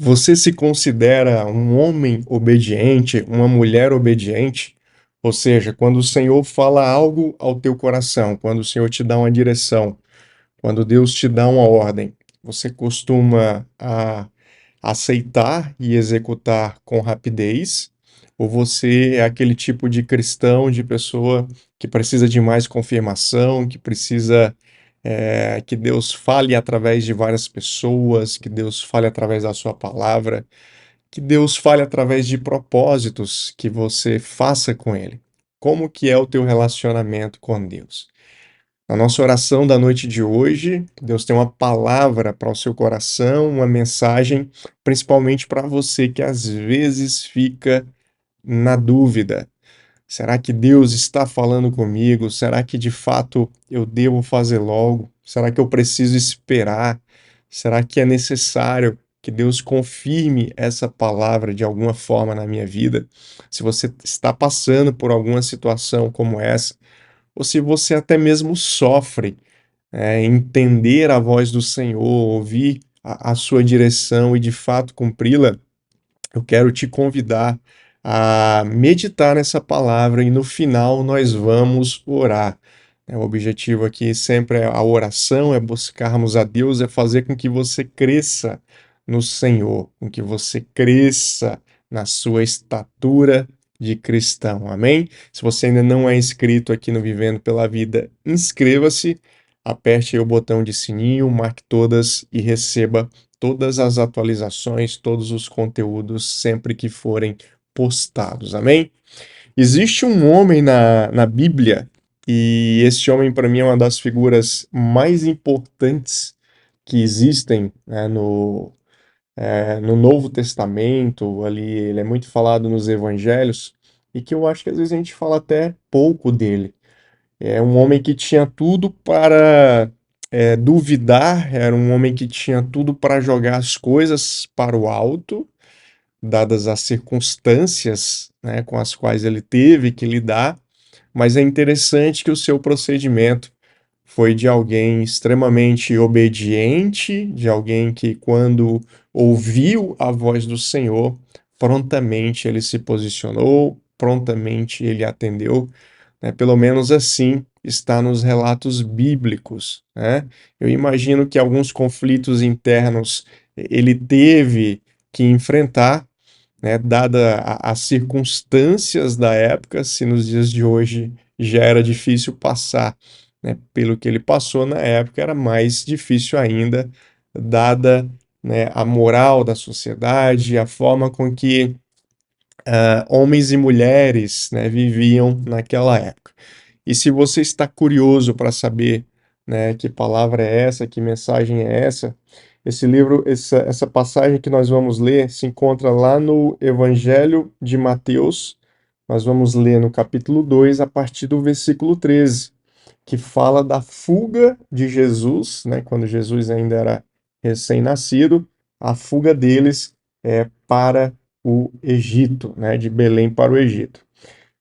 Você se considera um homem obediente, uma mulher obediente? Ou seja, quando o Senhor fala algo ao teu coração, quando o Senhor te dá uma direção, quando Deus te dá uma ordem, você costuma aceitar e executar com rapidez? Ou você é aquele tipo de cristão, de pessoa que precisa de mais confirmação, que precisa que Deus fale através de várias pessoas, que Deus fale através da sua palavra, que Deus fale através de propósitos que você faça com Ele? Como que é o teu relacionamento com Deus? Na nossa oração da noite de hoje, Deus tem uma palavra para o seu coração, uma mensagem, principalmente para você que às vezes fica na dúvida. Será que Deus está falando comigo? Será que de fato eu devo fazer logo? Será que eu preciso esperar? Será que é necessário que Deus confirme essa palavra de alguma forma na minha vida? Se você está passando por alguma situação como essa, ou se você até mesmo sofre, entender a voz do Senhor, ouvir a sua direção e de fato cumpri-la, eu quero te convidar a meditar nessa palavra e no final nós vamos orar. O objetivo aqui sempre é a oração, é buscarmos a Deus, é fazer com que você cresça no Senhor, com que você cresça na sua estatura de cristão. Amém? Se você ainda não é inscrito aqui no Vivendo pela Vida, inscreva-se, aperte aí o botão de sininho, marque todas e receba todas as atualizações, todos os conteúdos sempre que forem postados. Amém? Existe um homem na Bíblia, e esse homem, para mim, é uma das figuras mais importantes que existem, né, no Novo Testamento. Ali, ele é muito falado nos Evangelhos, e que eu acho que às vezes a gente fala até pouco dele. É um homem que tinha tudo para duvidar, era um homem que tinha tudo para jogar as coisas para o alto, dadas as circunstâncias, né, com as quais ele teve que lidar, mas é interessante que o seu procedimento foi de alguém extremamente obediente, de alguém que, quando ouviu a voz do Senhor, prontamente ele se posicionou, prontamente ele atendeu, né? Pelo menos assim está nos relatos bíblicos, né? Eu imagino que alguns conflitos internos ele teve que enfrentar, né, dada as circunstâncias da época, se nos dias de hoje já era difícil passar, né, pelo que ele passou na época, era mais difícil ainda, dada, né, a moral da sociedade, a forma com que homens e mulheres, né, viviam naquela época. E se você está curioso para saber, né, que palavra é essa, que mensagem é essa, esse livro, essa passagem que nós vamos ler se encontra lá no Evangelho de Mateus. Nós vamos ler no capítulo 2 a partir do versículo 13, que fala da fuga de Jesus, né, quando Jesus ainda era recém-nascido, a fuga deles para o Egito, né, de Belém para o Egito.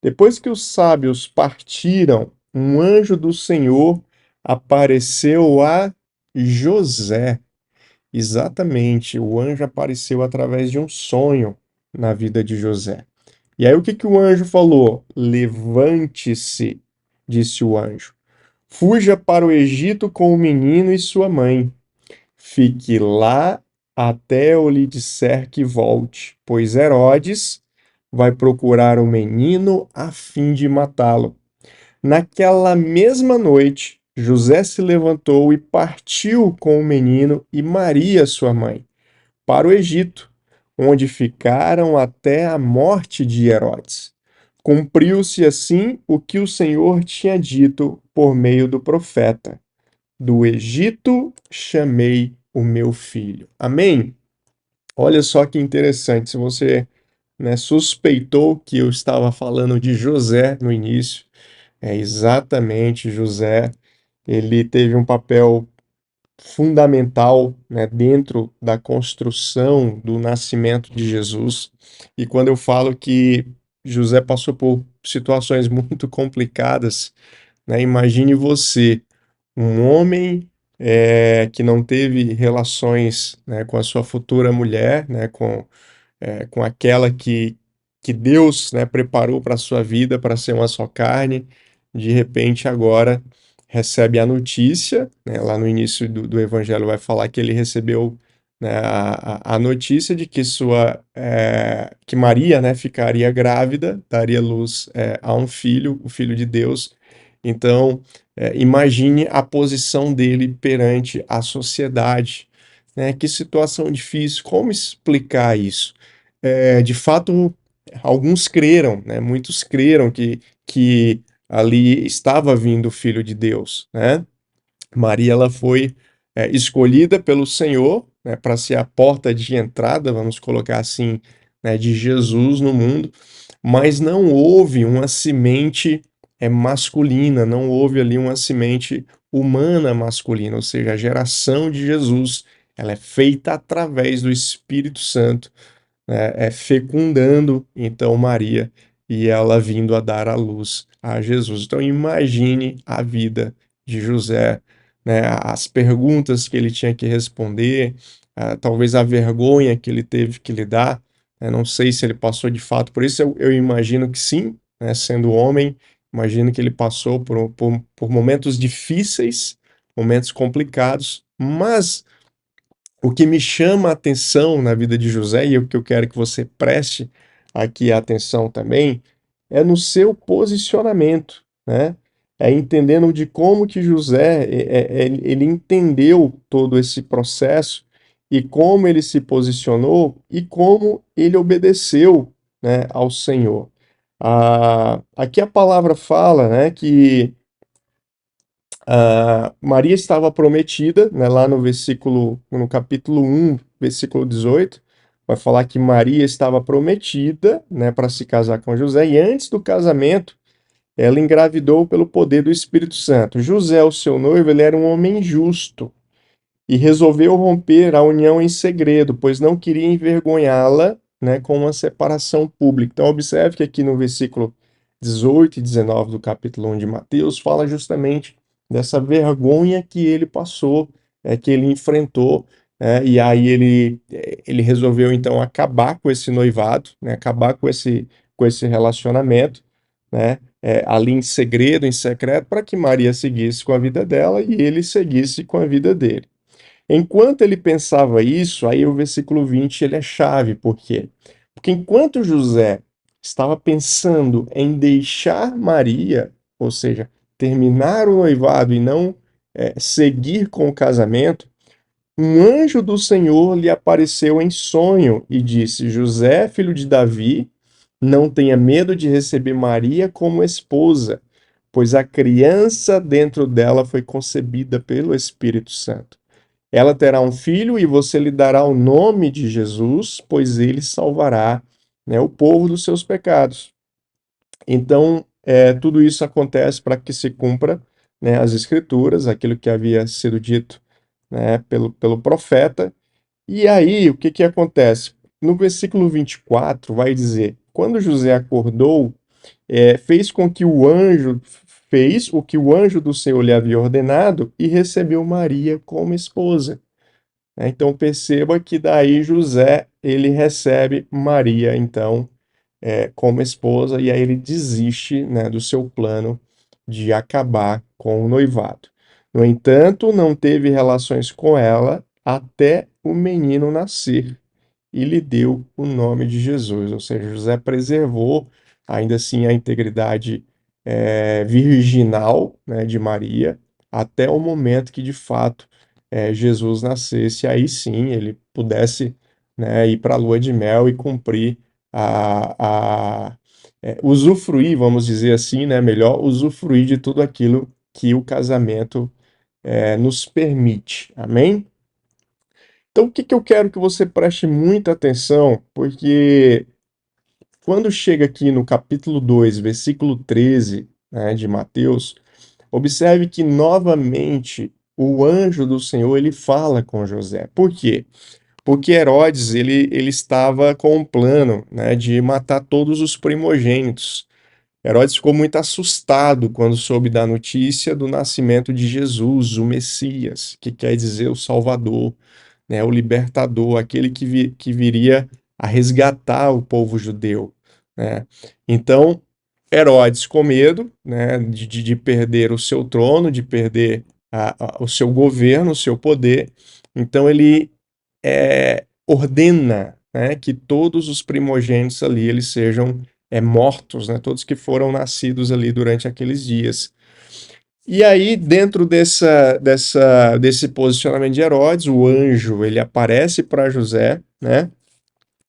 Depois que os sábios partiram, um anjo do Senhor apareceu a José. Exatamente, o anjo apareceu através de um sonho na vida de José. E aí o que que o anjo falou? Levante-se, disse o anjo. Fuja para o Egito com o menino e sua mãe. Fique lá até eu lhe disser que volte, pois Herodes vai procurar o menino a fim de matá-lo. Naquela mesma noite, José se levantou e partiu com o menino e Maria, sua mãe, para o Egito, onde ficaram até a morte de Herodes. Cumpriu-se assim o que o Senhor tinha dito por meio do profeta: do Egito chamei o meu filho. Amém? Olha só que interessante. Se você, né, suspeitou que eu estava falando de José no início, é exatamente José. Ele teve um papel fundamental, né, dentro da construção do nascimento de Jesus. E quando eu falo que José passou por situações muito complicadas, né, imagine você, um homem que não teve relações, né, com a sua futura mulher, né, com aquela que Deus, né, preparou para a sua vida para ser uma só carne, de repente agora recebe a notícia, né, lá no início do evangelho vai falar que ele recebeu, né, a notícia de que que Maria, né, ficaria grávida, daria luz, a um filho, o filho de Deus. Então, imagine a posição dele perante a sociedade, né? Que situação difícil, como explicar isso? De fato, alguns creram, né? Muitos creram que ali estava vindo o Filho de Deus, né? Maria, ela foi escolhida pelo Senhor, né, para ser a porta de entrada, vamos colocar assim, né, de Jesus no mundo, mas não houve uma semente masculina, não houve ali uma semente humana masculina, ou seja, a geração de Jesus, ela é feita através do Espírito Santo, né, fecundando então Maria e ela vindo a dar à luz a Jesus. Então imagine a vida de José, né, as perguntas que ele tinha que responder, talvez a vergonha que ele teve que lidar. Não sei se ele passou de fato por isso, eu imagino que sim, né, sendo homem, imagino que ele passou por momentos difíceis, momentos complicados, mas o que me chama a atenção na vida de José, e o que eu quero que você preste aqui atenção também, é no seu posicionamento, né? É entendendo de como que José, ele entendeu todo esse processo e como ele se posicionou e como ele obedeceu, né, ao Senhor. Aqui a palavra fala, né, que Maria estava prometida, né, lá no capítulo 1, versículo 18, vai falar que Maria estava prometida, né, para se casar com José, e antes do casamento, ela engravidou pelo poder do Espírito Santo. José, o seu noivo, ele era um homem justo e resolveu romper a união em segredo, pois não queria envergonhá-la, né, com uma separação pública. Então, observe que aqui no versículo 18 e 19 do capítulo 1 de Mateus, fala justamente dessa vergonha que ele passou, que ele enfrentou, e aí ele resolveu, então, acabar com esse noivado, né, acabar com esse relacionamento, né, ali em segredo, em secreto, para que Maria seguisse com a vida dela e ele seguisse com a vida dele. Enquanto ele pensava isso, aí o versículo 20 ele é chave, por quê? Porque enquanto José estava pensando em deixar Maria, ou seja, terminar o noivado e não seguir com o casamento, um anjo do Senhor lhe apareceu em sonho e disse: José, filho de Davi, não tenha medo de receber Maria como esposa, pois a criança dentro dela foi concebida pelo Espírito Santo. Ela terá um filho e você lhe dará o nome de Jesus, pois ele salvará, né, o povo dos seus pecados. Então, tudo isso acontece para que se cumpra, né, as Escrituras, aquilo que havia sido dito, né, pelo profeta. E aí, o que que acontece? No versículo 24, vai dizer: quando José acordou, fez o que o anjo do Senhor lhe havia ordenado e recebeu Maria como esposa. Então perceba que daí José ele recebe Maria então como esposa e aí ele desiste, né, do seu plano de acabar com o noivado. No entanto, não teve relações com ela até o menino nascer e lhe deu o nome de Jesus. Ou seja, José preservou ainda assim a integridade virginal, né, de Maria até o momento que de fato Jesus nascesse. Aí sim ele pudesse, né, ir para a lua de mel e cumprir usufruir, vamos dizer assim, né, melhor usufruir de tudo aquilo que o casamento nos permite. Amém? Então, o que que eu quero que você preste muita atenção, porque quando chega aqui no capítulo 2, versículo 13, né, de Mateus, observe que novamente o anjo do Senhor ele fala com José. Por quê? Porque Herodes ele estava com um plano, né, de matar todos os primogênitos. Herodes ficou muito assustado quando soube da notícia do nascimento de Jesus, o Messias, que quer dizer o Salvador, né, o libertador, aquele que viria a resgatar o povo judeu, né? Então, Herodes, com medo, né, de perder o seu trono, de perder o seu governo, o seu poder, então ele ordena, né, que todos os primogênitos ali eles sejam mortos, né, todos que foram nascidos ali durante aqueles dias. E aí, dentro desse posicionamento de Herodes, o anjo ele aparece para José, né?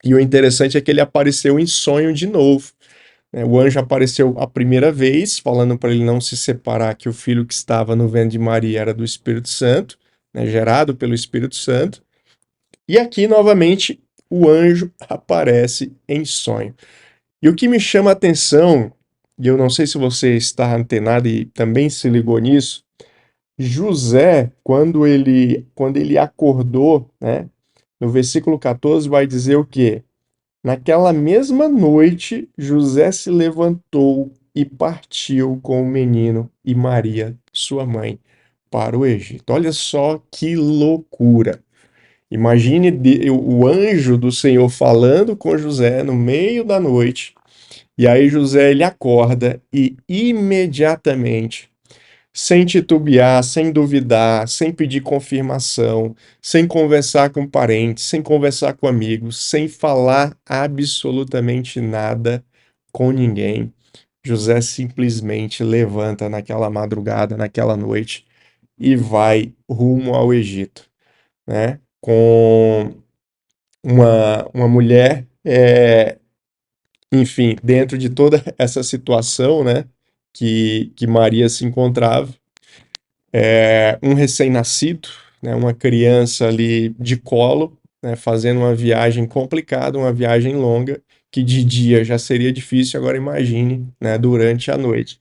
E o interessante é que ele apareceu em sonho de novo, né? O anjo apareceu a primeira vez, falando para ele não se separar, que o filho que estava no ventre de Maria era do Espírito Santo, né? Gerado pelo Espírito Santo. E aqui, novamente, o anjo aparece em sonho. E o que me chama a atenção, e eu não sei se você está antenado e também se ligou nisso, José, quando ele acordou, né, no versículo 14 vai dizer o quê? Naquela mesma noite, José se levantou e partiu com o menino e Maria, sua mãe, para o Egito. Olha só que loucura. Imagine o anjo do Senhor falando com José no meio da noite. E aí José ele acorda e imediatamente, sem titubear, sem duvidar, sem pedir confirmação, sem conversar com parentes, sem conversar com amigos, sem falar absolutamente nada com ninguém, José simplesmente levanta naquela madrugada, naquela noite e vai rumo ao Egito, né? Com uma mulher, enfim, dentro de toda essa situação, né, que Maria se encontrava, um recém-nascido, né, uma criança ali de colo, né, fazendo uma viagem complicada, uma viagem longa, que de dia já seria difícil, agora imagine, né, durante a noite.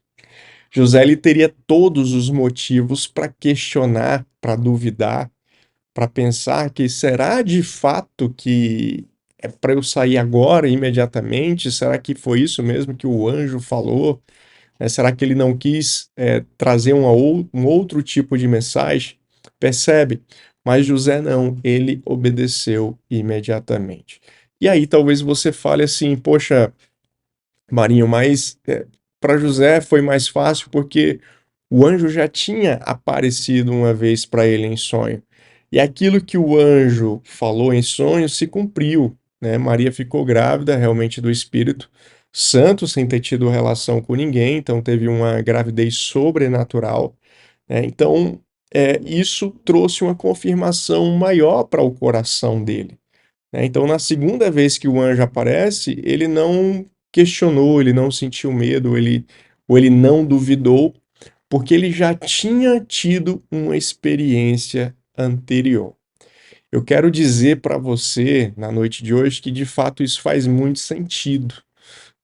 José ele teria todos os motivos para questionar, para duvidar, para pensar que será de fato que é para eu sair agora, imediatamente? Será que foi isso mesmo que o anjo falou? Será que ele não quis trazer um outro tipo de mensagem? Percebe? Mas José não, ele obedeceu imediatamente. E aí talvez você fale assim, poxa, Marinho, mas para José foi mais fácil porque o anjo já tinha aparecido uma vez para ele em sonho. E aquilo que o anjo falou em sonho se cumpriu, né? Maria ficou grávida realmente do Espírito Santo, sem ter tido relação com ninguém, então teve uma gravidez sobrenatural, né? Então, isso trouxe uma confirmação maior para o coração dele, né? Então, na segunda vez que o anjo aparece, ele não questionou, ele não sentiu medo, ou ele não duvidou, porque ele já tinha tido uma experiência anterior. Eu quero dizer para você, na noite de hoje, que de fato isso faz muito sentido,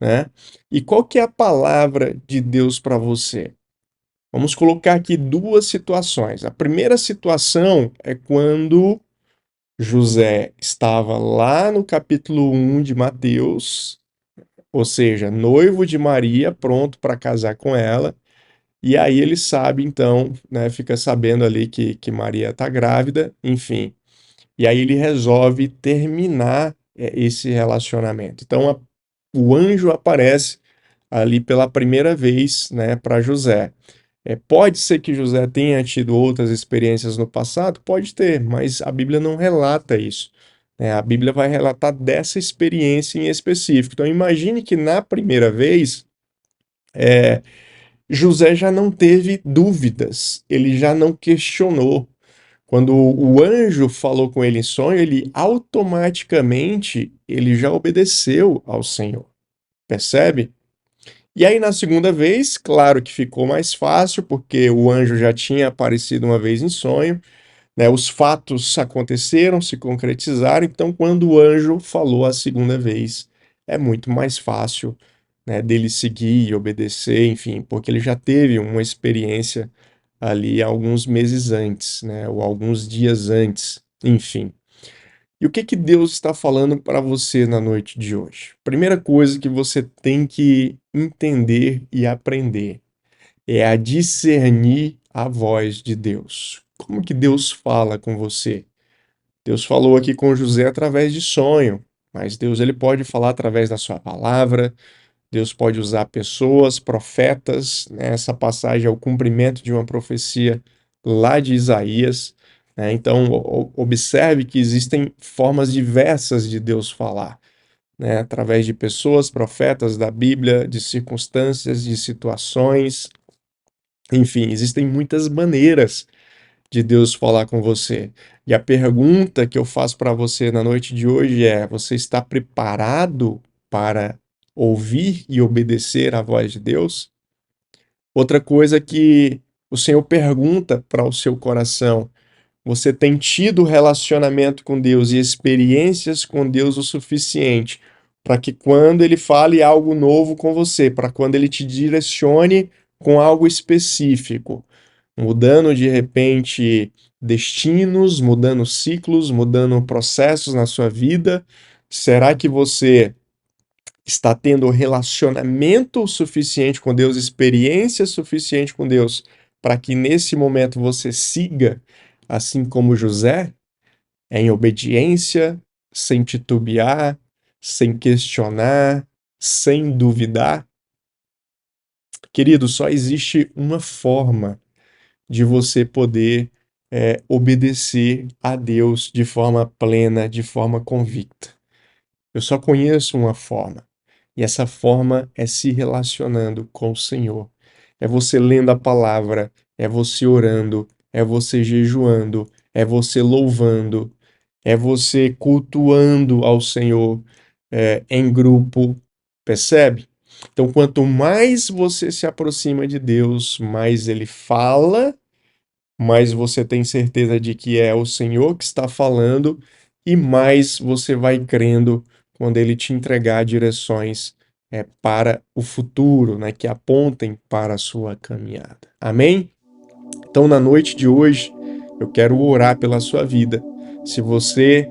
né? E qual que é a palavra de Deus para você? Vamos colocar aqui duas situações. A primeira situação é quando José estava lá no capítulo 1 de Mateus, ou seja, noivo de Maria, pronto para casar com ela. E aí ele sabe, então, né, fica sabendo ali que Maria está grávida, enfim. E aí ele resolve terminar esse relacionamento. Então o anjo aparece ali pela primeira vez, né, para José. Pode ser que José tenha tido outras experiências no passado? Pode ter, mas a Bíblia não relata isso, né? A Bíblia vai relatar dessa experiência em específico. Então imagine que na primeira vez José já não teve dúvidas, ele já não questionou. Quando o anjo falou com ele em sonho, ele automaticamente ele já obedeceu ao Senhor. Percebe? E aí na segunda vez, claro que ficou mais fácil, porque o anjo já tinha aparecido uma vez em sonho, né? Os fatos aconteceram, se concretizaram, então quando o anjo falou a segunda vez, é muito mais fácil, né, dele seguir e obedecer, enfim, porque ele já teve uma experiência ali alguns meses antes, né, ou alguns dias antes, enfim. E o que que Deus está falando para você na noite de hoje? Primeira coisa que você tem que entender e aprender é a discernir a voz de Deus. Como que Deus fala com você? Deus falou aqui com José através de sonho, mas Deus ele pode falar através da sua palavra. Deus pode usar pessoas, profetas, né? Essa passagem é o cumprimento de uma profecia lá de Isaías, né? Então, observe que existem formas diversas de Deus falar, né? Através de pessoas, profetas da Bíblia, de circunstâncias, de situações, enfim, existem muitas maneiras de Deus falar com você. E a pergunta que eu faço para você na noite de hoje é: você está preparado para ouvir e obedecer à voz de Deus? Outra coisa que o Senhor pergunta para o seu coração: você tem tido relacionamento com Deus e experiências com Deus o suficiente para que quando Ele fale algo novo com você, para quando Ele te direcione com algo específico, mudando de repente destinos, mudando ciclos, mudando processos na sua vida, será que você está tendo relacionamento suficiente com Deus, experiência suficiente com Deus, para que nesse momento você siga, assim como José, em obediência, sem titubear, sem questionar, sem duvidar? Querido, só existe uma forma de você poder obedecer a Deus de forma plena, de forma convicta. Eu só conheço uma forma, e essa forma é se relacionando com o Senhor. É você lendo a palavra, é você orando, é você jejuando, é você louvando, é você cultuando ao Senhor em grupo, percebe? Então, quanto mais você se aproxima de Deus, mais Ele fala, mais você tem certeza de que é o Senhor que está falando e mais você vai crendo quando Ele te entregar direções para o futuro, né, que apontem para a sua caminhada. Amém? Então, na noite de hoje, eu quero orar pela sua vida. Se você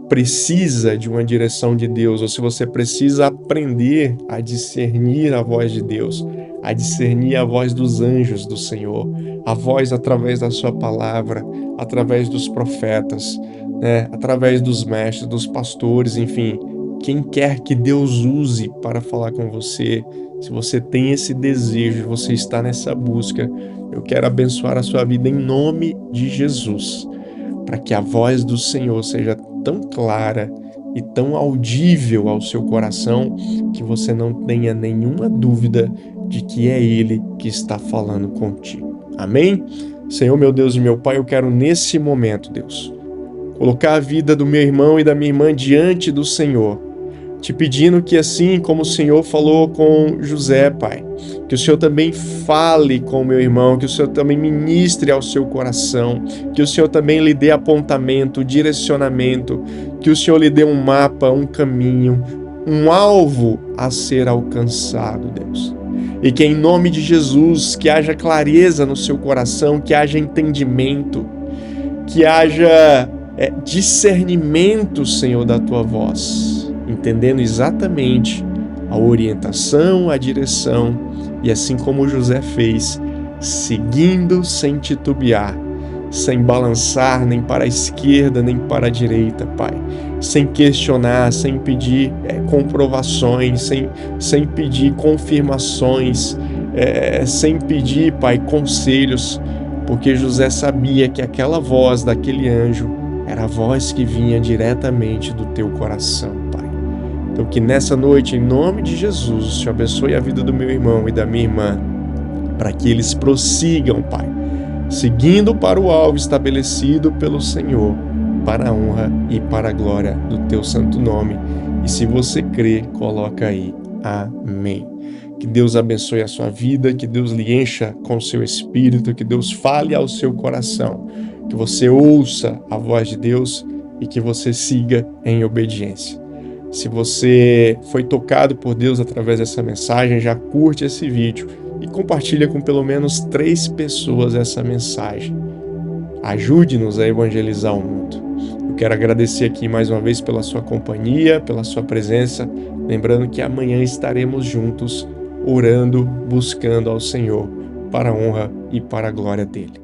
precisa de uma direção de Deus, ou se você precisa aprender a discernir a voz de Deus, a discernir a voz dos anjos do Senhor, a voz através da sua palavra, através dos profetas, né, através dos mestres, dos pastores, enfim, quem quer que Deus use para falar com você, se você tem esse desejo, você está nessa busca, eu quero abençoar a sua vida em nome de Jesus, para que a voz do Senhor seja tão clara e tão audível ao seu coração que você não tenha nenhuma dúvida de que é Ele que está falando contigo. Amém? Senhor, meu Deus e meu Pai, eu quero nesse momento, Deus, colocar a vida do meu irmão e da minha irmã diante do Senhor, te pedindo que assim como o Senhor falou com José, Pai, que o Senhor também fale com o meu irmão, que o Senhor também ministre ao seu coração, que o Senhor também lhe dê apontamento, direcionamento, que o Senhor lhe dê um mapa, um caminho, um alvo a ser alcançado, Deus. E que em nome de Jesus, que haja clareza no seu coração, que haja entendimento, que haja discernimento, Senhor, da tua voz, entendendo exatamente a orientação, a direção, e assim como José fez, seguindo sem titubear, sem balançar nem para a esquerda nem para a direita, Pai, sem questionar, sem pedir comprovações, sem pedir confirmações, sem pedir, Pai, conselhos, porque José sabia que aquela voz daquele anjo era a voz que vinha diretamente do teu coração, Pai. Então que nessa noite, em nome de Jesus, o Senhor abençoe a vida do meu irmão e da minha irmã, para que eles prossigam, Pai, seguindo para o alvo estabelecido pelo Senhor, para a honra e para a glória do teu santo nome. E se você crê, coloca aí, amém. Que Deus abençoe a sua vida, que Deus lhe encha com o seu espírito, que Deus fale ao seu coração, que você ouça a voz de Deus e que você siga em obediência. Se você foi tocado por Deus através dessa mensagem, já curte esse vídeo e compartilha com pelo menos 3 pessoas essa mensagem. Ajude-nos a evangelizar o mundo. Eu quero agradecer aqui mais uma vez pela sua companhia, pela sua presença, lembrando que amanhã estaremos juntos, orando, buscando ao Senhor, para a honra e para a glória dele.